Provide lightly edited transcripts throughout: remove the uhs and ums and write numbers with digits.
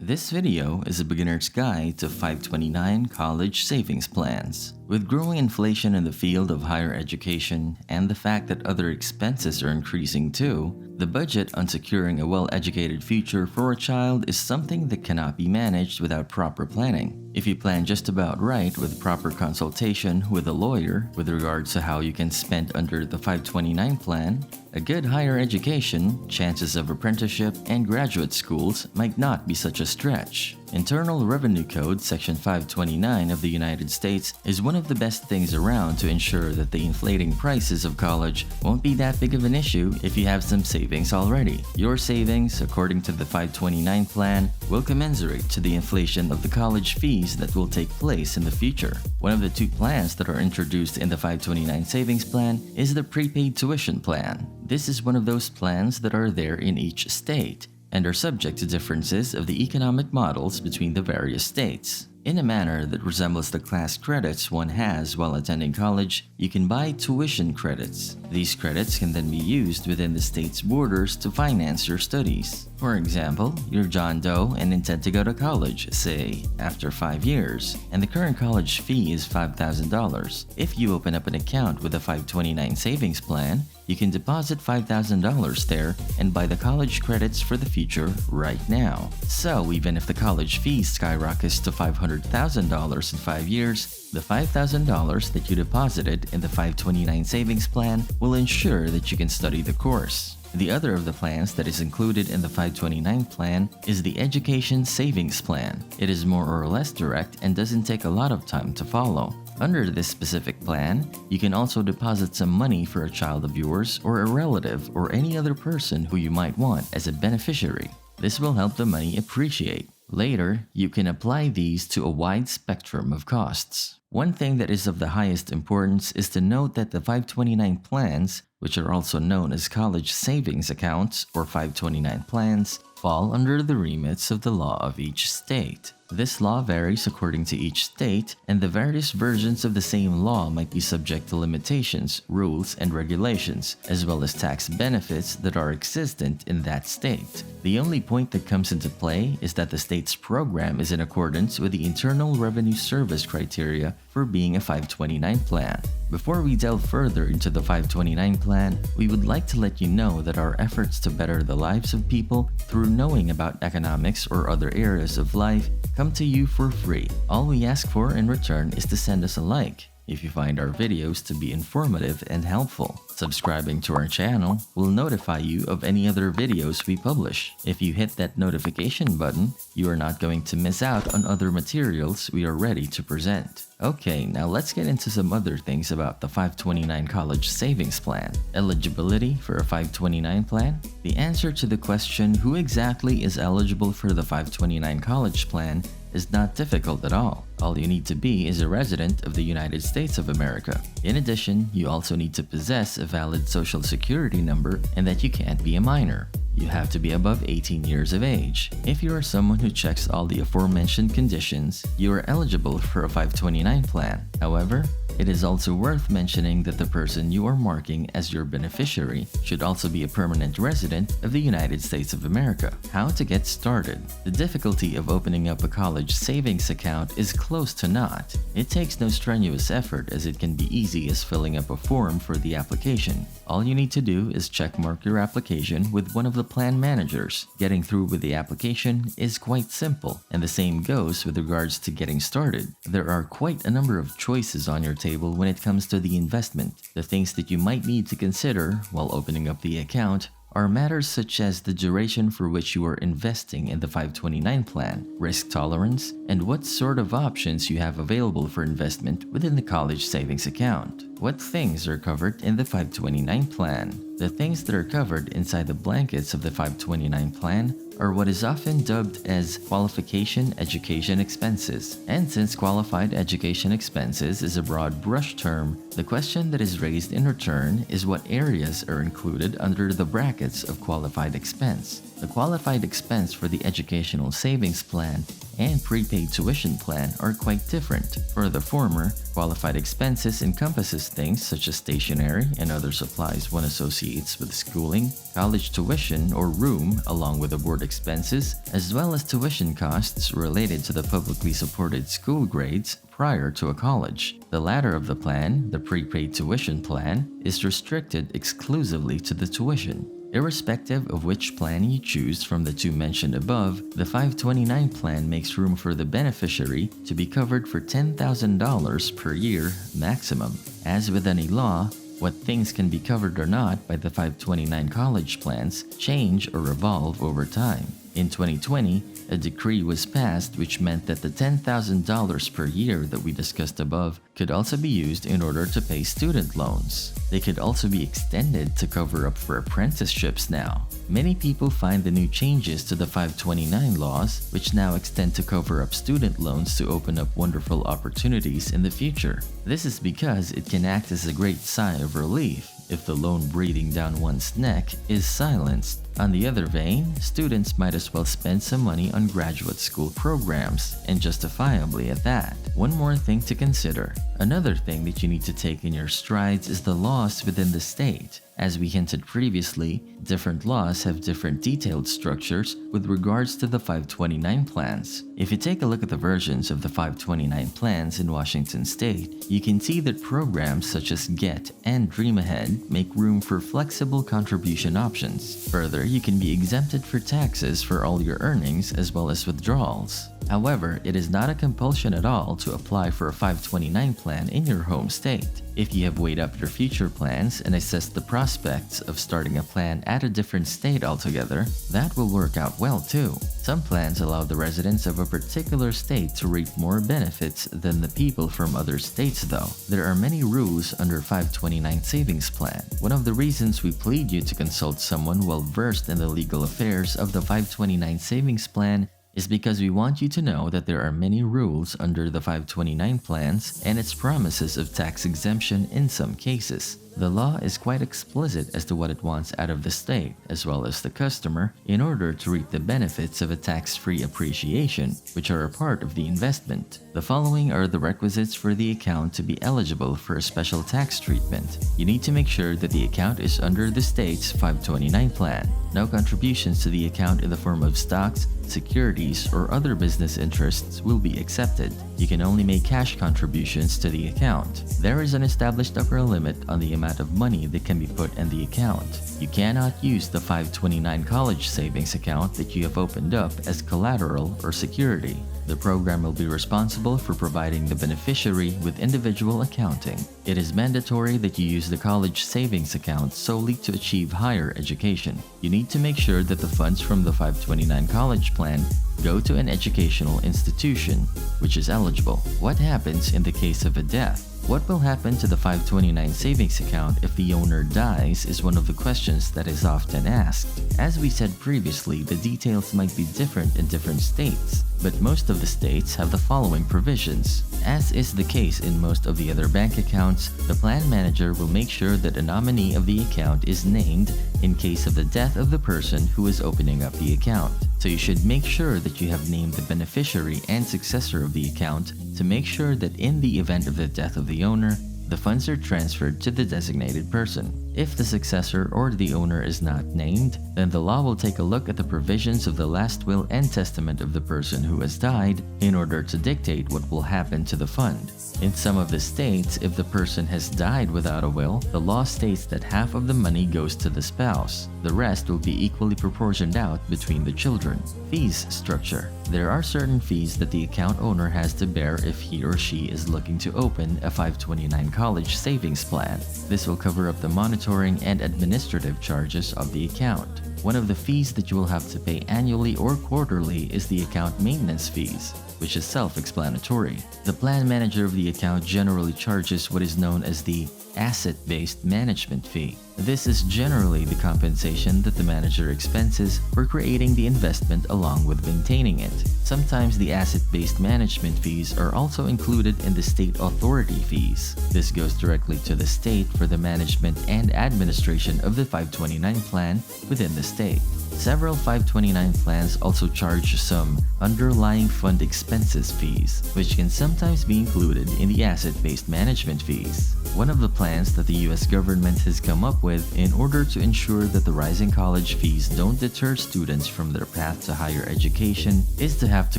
This video is a beginner's guide to 529 college savings plans. With growing inflation in the field of higher education and the fact that other expenses are increasing too, the budget on securing a well-educated future for a child is something that cannot be managed without proper planning. If you plan just about right with proper consultation with a lawyer with regards to how you can spend under the 529 plan, a good higher education, chances of apprenticeship, and graduate schools might not be such a stretch. Internal Revenue Code Section 529 of the United States is one of the best things around to ensure that the inflating prices of college won't be that big of an issue if you have some savings already. Your savings, according to the 529 plan, will commensurate to the inflation of the college fees that will take place in the future. One of the two plans that are introduced in the 529 savings plan is the prepaid tuition plan. This is one of those plans that are there in each state and are subject to differences of the economic models between the various states. In a manner that resembles the class credits one has while attending college, you can buy tuition credits. These credits can then be used within the state's borders to finance your studies. For example, you're John Doe and intend to go to college, say, after 5 years, and the current college fee is $5,000. If you open up an account with a 529 savings plan, you can deposit $5,000 there and buy the college credits for the future right now. So even if the college fee skyrockets to $500,000 in 5 years, the $5,000 that you deposited in the 529 savings plan will ensure that you can study the course. The other of the plans that is included in the 529 plan is the Education Savings Plan. It is more or less direct and doesn't take a lot of time to follow. Under this specific plan, you can also deposit some money for a child of yours or a relative or any other person who you might want as a beneficiary. This will help the money appreciate. Later, you can apply these to a wide spectrum of costs. One thing that is of the highest importance is to note that the 529 plans, which are also known as college savings accounts or 529 plans, fall under the remits of the law of each state. This law varies according to each state, and the various versions of the same law might be subject to limitations, rules, and regulations, as well as tax benefits that are existent in that state. The only point that comes into play is that the state's program is in accordance with the Internal Revenue Service criteria for being a 529 plan. Before we delve further into the 529 plan, we would like to let you know that our efforts to better the lives of people through knowing about economics or other areas of life come to you for free. All we ask for in return is to send us a like if you find our videos to be informative and helpful. Subscribing to our channel will notify you of any other videos we publish. If you hit that notification button, you are not going to miss out on other materials we are ready to present. Okay, now let's get into some other things about the 529 College Savings Plan. Eligibility for a 529 plan? The answer to the question who exactly is eligible for the 529 College Plan is not difficult at all. All you need to be is a resident of the United States of America. In addition, you also need to possess a valid social security number and that you can't be a minor. You have to be above 18 years of age. If you are someone who checks all the aforementioned conditions, you are eligible for a 529 plan. However, it is also worth mentioning that the person you are marking as your beneficiary should also be a permanent resident of the United States of America. How to get started? The difficulty of opening up a college savings account is close to naught. It takes no strenuous effort as it can be easy as filling up a form for the application. All you need to do is checkmark your application with one of the plan managers. Getting through with the application is quite simple, and the same goes with regards to getting started. There are quite a number of choices on your table when it comes to the investment. The things that you might need to consider while opening up the account are matters such as the duration for which you are investing in the 529 plan, risk tolerance, and what sort of options you have available for investment within the college savings account. What things are covered in the 529 plan? The things that are covered inside the blankets of the 529 plan are what is often dubbed as qualification education expenses. And since qualified education expenses is a broad brush term, The question that is raised in return is what areas are included under the brackets of qualified expense. The qualified expense for the educational savings plan and prepaid tuition plan are quite different. For the former, qualified expenses encompasses things such as stationery and other supplies one associates with schooling, college tuition or room along with the board expenses, as well as tuition costs related to the publicly supported school grades prior to a college. The latter of the plan, the prepaid tuition plan, is restricted exclusively to the tuition. Irrespective of which plan you choose from the two mentioned above, the 529 plan makes room for the beneficiary to be covered for $10,000 per year maximum. As with any law, what things can be covered or not by the 529 college plans change or evolve over time. In 2020, a decree was passed which meant that the $10,000 per year that we discussed above could also be used in order to pay student loans. They could also be extended to cover up for apprenticeships now. Many people find the new changes to the 529 laws, which now extend to cover up student loans, to open up wonderful opportunities in the future. This is because it can act as a great sigh of relief if the loan breathing down one's neck is silenced. On the other vein, students might as well spend some money on graduate school programs, and justifiably at that. One more thing to consider. Another thing that you need to take in your strides is the laws within the state. As we hinted previously, different laws have different detailed structures with regards to the 529 plans. If you take a look at the versions of the 529 plans in Washington state, you can see that programs such as GET and Dream Ahead make room for flexible contribution options. Further, you can be exempted for taxes for all your earnings as well as withdrawals. However, it is not a compulsion at all to apply for a 529 plan in your home state. If you have weighed up your future plans and assessed the prospects of starting a plan at a different state altogether, that will work out well too. Some plans allow the residents of a particular state to reap more benefits than the people from other states though. There are many rules under 529 savings plan. One of the reasons we plead you to consult someone well versed in the legal affairs of the 529 savings plan is because we want you to know that there are many rules under the 529 plans and its promises of tax exemption in some cases. The law is quite explicit as to what it wants out of the state, as well as the customer, in order to reap the benefits of a tax-free appreciation, which are a part of the investment. The following are the requisites for the account to be eligible for a special tax treatment. You need to make sure that the account is under the state's 529 plan. No contributions to the account in the form of stocks, securities, or other business interests will be accepted. You can only make cash contributions to the account. There is an established upper limit on the amount of money that can be put in the account. You cannot use the 529 college savings account that you have opened up as collateral or security. The program will be responsible for providing the beneficiary with individual accounting. It is mandatory that you use the college savings account solely to achieve higher education. You need to make sure that the funds from the 529 college plan go to an educational institution which is eligible. What happens in the case of a death? What will happen to the 529 savings account if the owner dies is one of the questions that is often asked. As we said previously, the details might be different in different states, but most of the states have the following provisions. As is the case in most of the other bank accounts, the plan manager will make sure that a nominee of the account is named in case of the death of the person who is opening up the account. So you should make sure that you have named the beneficiary and successor of the account to make sure that in the event of the death of the owner, the funds are transferred to the designated person. If the successor or the owner is not named, then the law will take a look at the provisions of the last will and testament of the person who has died in order to dictate what will happen to the fund. In some of the states, if the person has died without a will, the law states that half of the money goes to the spouse. The rest will be equally proportioned out between the children. Fees structure. There are certain fees that the account owner has to bear if he or she is looking to open a 529 college savings plan. This will cover up the monitoring and administrative charges of the account. One of the fees that you will have to pay annually or quarterly is the account maintenance fees, which is self-explanatory. The plan manager of the account generally charges what is known as the asset-based management fee. This is generally the compensation that the manager expenses for creating the investment along with maintaining it. Sometimes the asset-based management fees are also included in the state authority fees. This goes directly to the state for the management and administration of the 529 plan within the state. Several 529 plans also charge some underlying fund expenses fees, which can sometimes be included in the asset-based management fees. One of the plans that the US government has come up with in order to ensure that the rising college fees don't deter students from their path to higher education is to have to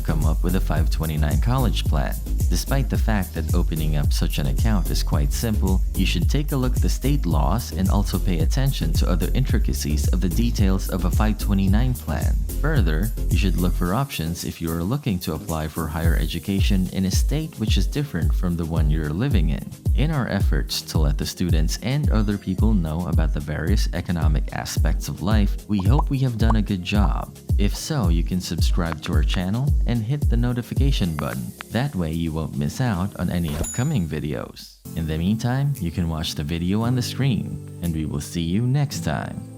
come up with a 529 college plan. Despite the fact that opening up such an account is quite simple, you should take a look at the state laws and also pay attention to other intricacies of the details of a 529 plan. Further, you should look for options if you are looking to apply for higher education in a state which is different from the one you're living in. In our efforts to let the students and other people know about the various economic aspects of life, we hope we have done a good job. If so, you can subscribe to our channel and hit the notification button. That way you won't miss out on any upcoming videos. In the meantime, you can watch the video on the screen, and we will see you next time.